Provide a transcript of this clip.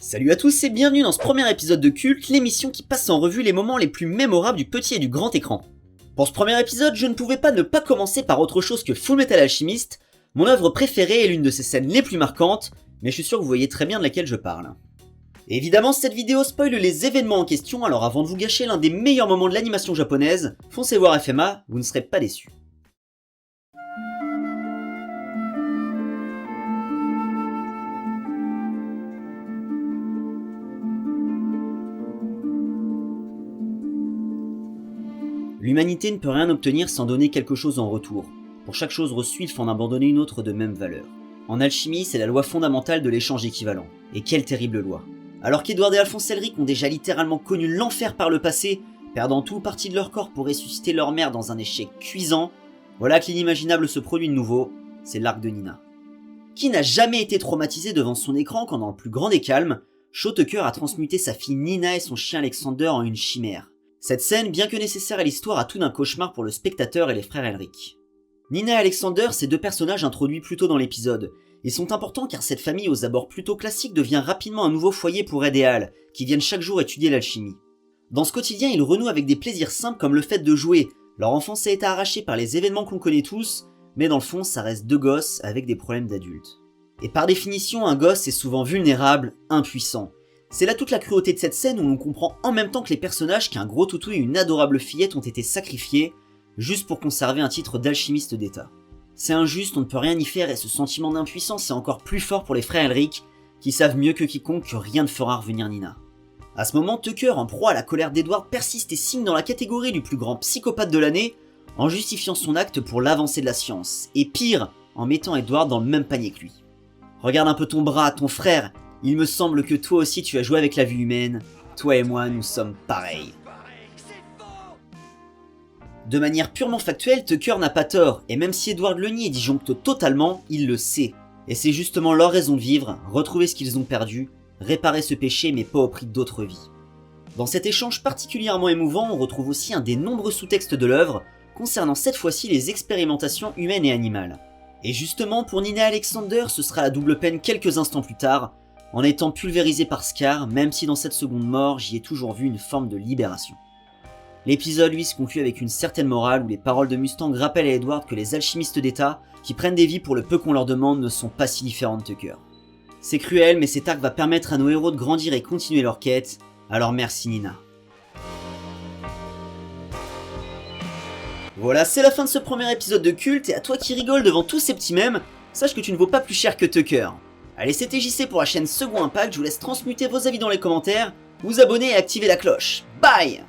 Salut à tous et bienvenue dans ce premier épisode de Culte, l'émission qui passe en revue les moments les plus mémorables du petit et du grand écran. Pour ce premier épisode, je ne pouvais pas ne pas commencer par autre chose que Fullmetal Alchemist, mon œuvre préférée et l'une de ses scènes les plus marquantes, mais je suis sûr que vous voyez très bien de laquelle je parle. Évidemment, cette vidéo spoil les événements en question, alors avant de vous gâcher l'un des meilleurs moments de l'animation japonaise, foncez voir FMA, vous ne serez pas déçus. L'humanité ne peut rien obtenir sans donner quelque chose en retour. Pour chaque chose reçue, il faut en abandonner une autre de même valeur. En alchimie, c'est la loi fondamentale de l'échange équivalent. Et quelle terrible loi. Alors qu'Edward et Alphonse Elric ont déjà littéralement connu l'enfer par le passé, perdant tout ou partie de leur corps pour ressusciter leur mère dans un échec cuisant, voilà que l'inimaginable se produit de nouveau, c'est l'arc de Nina. Qui n'a jamais été traumatisé devant son écran quand dans le plus grand des calmes, Shaw Tucker a transmuté sa fille Nina et son chien Alexander en une chimère. Cette scène, bien que nécessaire à l'histoire, a tout d'un cauchemar pour le spectateur et les frères Elric. Nina et Alexander, ces deux personnages introduits plus tôt dans l'épisode. Ils sont importants car cette famille aux abords plutôt classiques devient rapidement un nouveau foyer pour Ed et Al, qui viennent chaque jour étudier l'alchimie. Dans ce quotidien, ils renouent avec des plaisirs simples comme le fait de jouer. Leur enfance a été arrachée par les événements qu'on connaît tous, mais dans le fond, ça reste deux gosses avec des problèmes d'adultes. Et par définition, un gosse est souvent vulnérable, impuissant. C'est là toute la cruauté de cette scène où l'on comprend en même temps que les personnages qu'un gros toutou et une adorable fillette ont été sacrifiés, juste pour conserver un titre d'alchimiste d'état. C'est injuste, on ne peut rien y faire et ce sentiment d'impuissance est encore plus fort pour les frères Elric, qui savent mieux que quiconque que rien ne fera revenir Nina. À ce moment, Tucker, en proie à la colère d'Edward, persiste et signe dans la catégorie du plus grand psychopathe de l'année, en justifiant son acte pour l'avancée de la science, et pire, en mettant Edward dans le même panier que lui. Regarde un peu ton bras, ton frère, il me semble que toi aussi tu as joué avec la vie humaine, toi et moi nous sommes pareils. De manière purement factuelle, Tucker n'a pas tort, et même si Edward le nie et disjoncte totalement, il le sait. Et c'est justement leur raison de vivre, retrouver ce qu'ils ont perdu, réparer ce péché mais pas au prix d'autres vies. Dans cet échange particulièrement émouvant, on retrouve aussi un des nombreux sous-textes de l'œuvre, concernant cette fois-ci les expérimentations humaines et animales. Et justement, pour Nina et Alexander, ce sera la double peine quelques instants plus tard, en étant pulvérisé par Scar, même si dans cette seconde mort, j'y ai toujours vu une forme de libération. L'épisode, lui, se conclut avec une certaine morale où les paroles de Mustang rappellent à Edward que les alchimistes d'état, qui prennent des vies pour le peu qu'on leur demande, ne sont pas si différents de Tucker. C'est cruel, mais cet arc va permettre à nos héros de grandir et continuer leur quête, alors merci Nina. Voilà, c'est la fin de ce premier épisode de Culte, et à toi qui rigoles devant tous ces petits mèmes, sache que tu ne vaux pas plus cher que Tucker. Allez, c'était JC pour la chaîne Second Impact, je vous laisse transmuter vos avis dans les commentaires, vous abonner et activer la cloche. Bye!